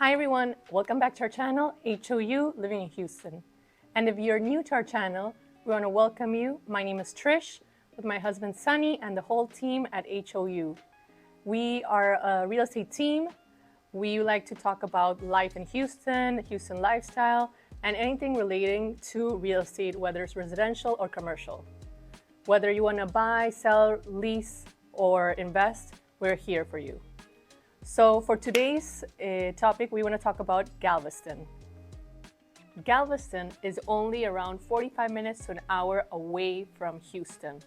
Hi everyone, welcome back to our channel, HOU Living in Houston. And if you're new to our channel, we want to welcome you. My name is Trish with my husband Sunny and the whole team at HOU. We are a real estate team. We like to talk about life in Houston, Houston lifestyle, and anything relating to real estate, whether it's residential or commercial. Whether you want to buy, sell, lease, or invest, we're here for you. So for today's topic, we want to talk about Galveston. Galveston is only around 45 minutes to an hour away from Houston.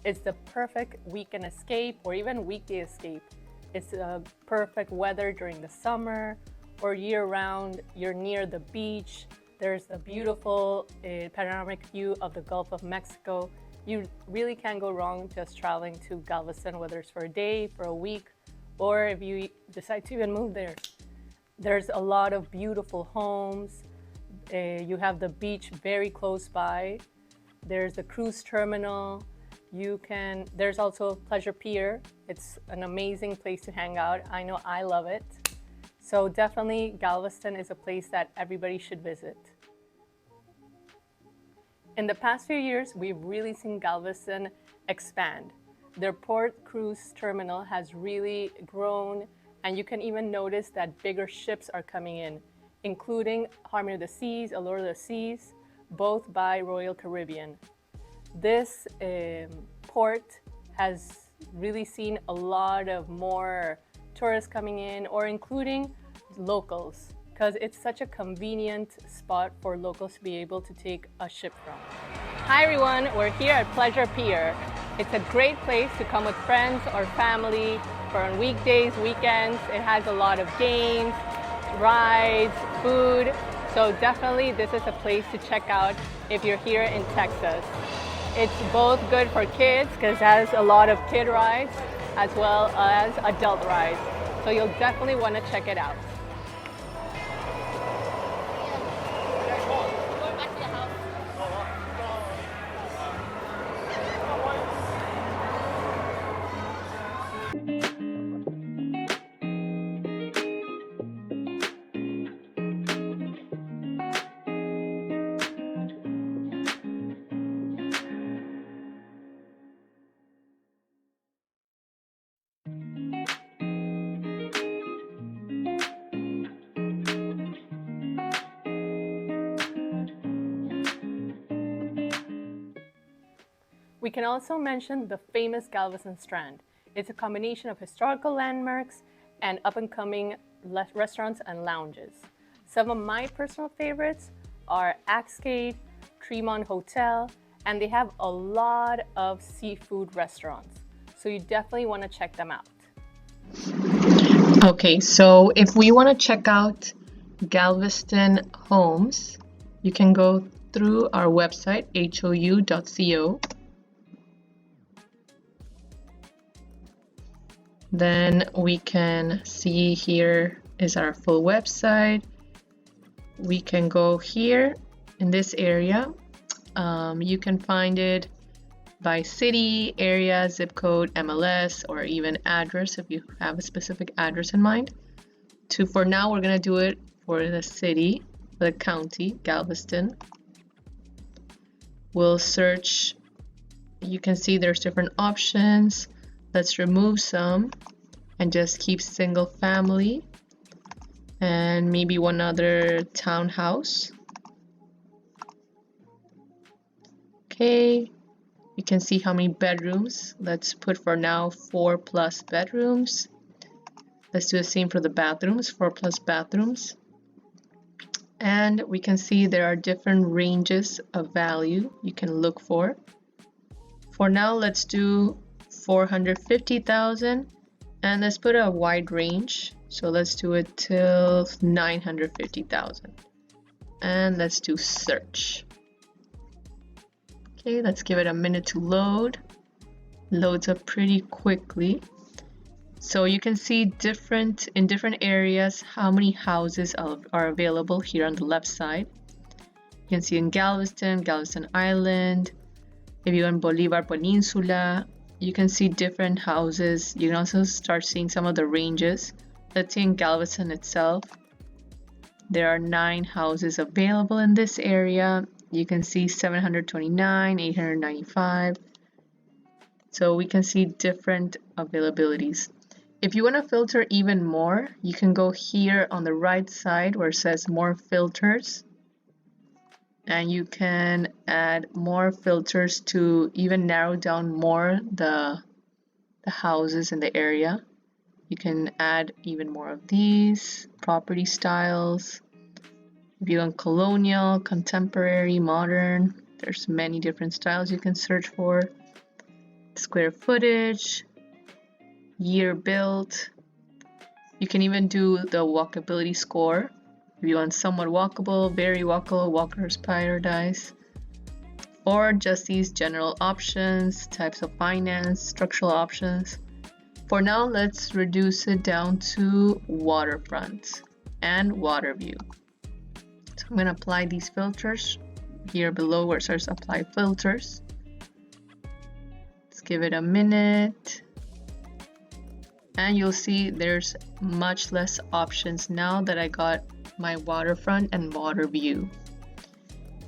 It's the perfect weekend escape or even weekday escape. It's a perfect weather during the summer or year-round. You're near the beach. There's a beautiful panoramic view of the Gulf of Mexico. You really can't go wrong just traveling to Galveston, whether it's for a day, for a week, or if you decide to even move there. There's a lot of beautiful homes. You have the beach very close by. There's the cruise terminal. There's also Pleasure Pier. It's an amazing place to hang out. I know I love it. So definitely Galveston is a place that everybody should visit. In the past few years, we've really seen Galveston expand. Their port cruise terminal has really grown, and you can even notice that bigger ships are coming in, including Harmony of the Seas, Allure of the Seas, both by Royal Caribbean. This port has really seen a lot of more tourists coming in, or including locals, because it's such a convenient spot for locals to be able to take a ship from. Hi everyone, we're here at Pleasure Pier. It's a great place to come with friends or family for on weekdays, weekends. It has a lot of games, rides, food. So definitely this is a place to check out if you're here in Texas. It's both good for kids because it has a lot of kid rides as well as adult rides. So you'll definitely want to check it out. We can also mention the famous Galveston Strand. It's a combination of historical landmarks and up-and-coming restaurants and lounges. Some of my personal favorites are Axgate, Tremont Hotel, and they have a lot of seafood restaurants. So you definitely want to check them out. Okay, so if we want to check out Galveston homes, you can go through our website, hou.co. Then we can see here is our full website. We can go here in this area. You can find it by city, area, zip code, MLS, or even address if you have a specific address in mind. For now, we're going to do it for the city, for the county, Galveston. We'll search. You can see there's different options. Let's remove some and just keep single family and maybe one other townhouse. Okay, you can see how many bedrooms. Let's put for now 4+ bedrooms. Let's do the same for the bathrooms, 4+ bathrooms. And we can see there are different ranges of value you can look for. For now, let's do 450,000 and let's put a wide range. So let's do it till 950,000 and let's do search. Okay, let's give it a minute to load. Loads up pretty quickly. So you can see in different areas how many houses are available here on the left side. You can see in Galveston, Galveston Island, if you're in Bolivar Peninsula, you can see different houses. You can also start seeing some of the ranges. Let's say in Galveston itself, There are 9 houses available in this area. You can see 729, 895. So we can see different availabilities. If you want to filter even more, you can go here on the right side where it says more filters, and you can add more filters to even narrow down more the houses in the area. You can add even more of these property styles. If you want colonial, contemporary, modern, there's many different styles you can search for. Square footage, year built. You can even do the walkability score. If you want somewhat walkable, very walkable, walker's paradise, or just these general options, types of finance, structural options. For now, let's reduce it down to waterfront and water view. So I'm going to apply these filters here below where it says apply filters. Let's give it a minute. And you'll see there's much less options now that I got my waterfront and water view.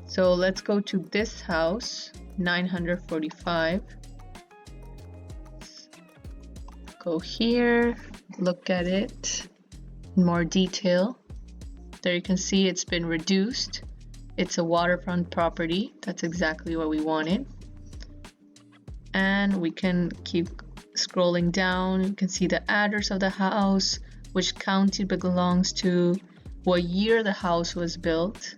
So let's go to this house, 945. Go here, look at it in more detail. There you can see it's been reduced. It's a waterfront property. That's exactly what we wanted. And we can keep scrolling down. You can see the address of the house, which county it belongs to, what year the house was built,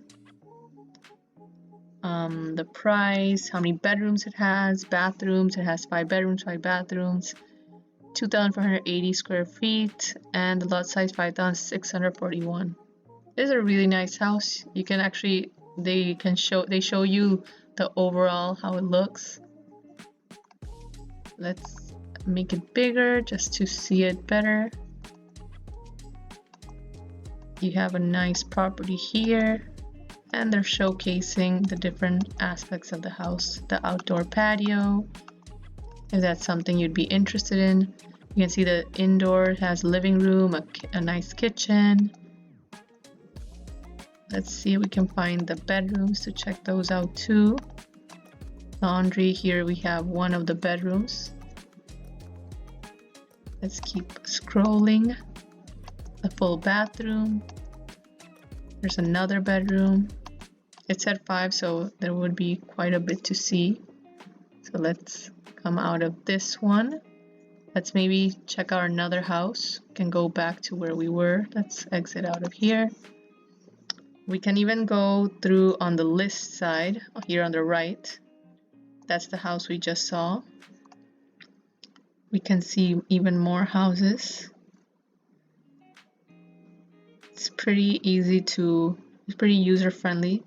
the price, how many bedrooms it has, bathrooms. It has 5 bedrooms, 5 bathrooms, 2,480 square feet, and the lot size 5,641. This is a really nice house. You can actually, they show you the overall how it looks. Let's make it bigger just to see it better. You have a nice property here, and they're showcasing the different aspects of the house. The outdoor patio, if that's something you'd be interested in. You can see the indoor has living room, a nice kitchen. Let's see if we can find the bedrooms to check those out too. Laundry, here we have one of the bedrooms. Let's keep scrolling. The full bathroom. There's another bedroom. It's at 5, so there would be quite a bit to see. So let's come out of this one. Let's maybe check out another house. We can go back to where we were. Let's exit out of here. We can even go through on the list side here on the right. That's the house we just saw. We can see even more houses. It's pretty easy to, it's pretty user friendly.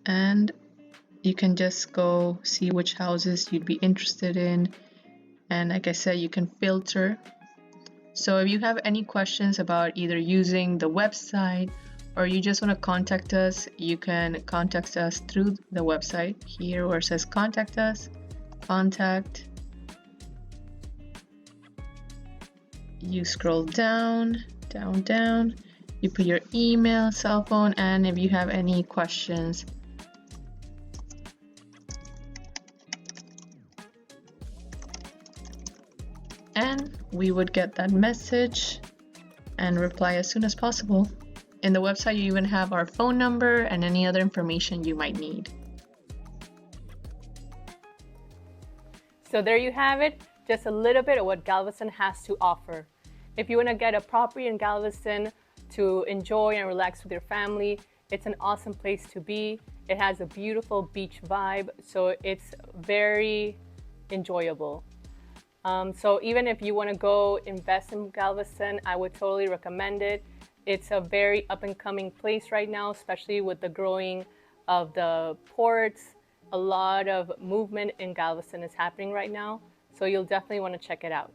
And you can just go see which houses you'd be interested in. And like I said, you can filter. So if you have any questions about either using the website or you just want to contact us, you can contact us through the website here where it says contact us, contact. You scroll down, down, you put your email, cell phone, and if you have any questions, and we would get that message and reply as soon as possible. In the website, you even have our phone number and any other information you might need. So there you have it, just a little bit of what Galveston has to offer. If you want to get a property in Galveston to enjoy and relax with your family, it's an awesome place to be. It has a beautiful beach vibe, so it's very enjoyable. So even if you want to go invest in Galveston, I would totally recommend it. It's a very up and coming place right now, especially with the growing of the ports. A lot of movement in Galveston is happening right now, so you'll definitely want to check it out.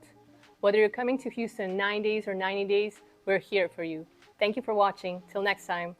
Whether you're coming to Houston 9 days or 90 days, we're here for you. Thank you for watching. Till next time.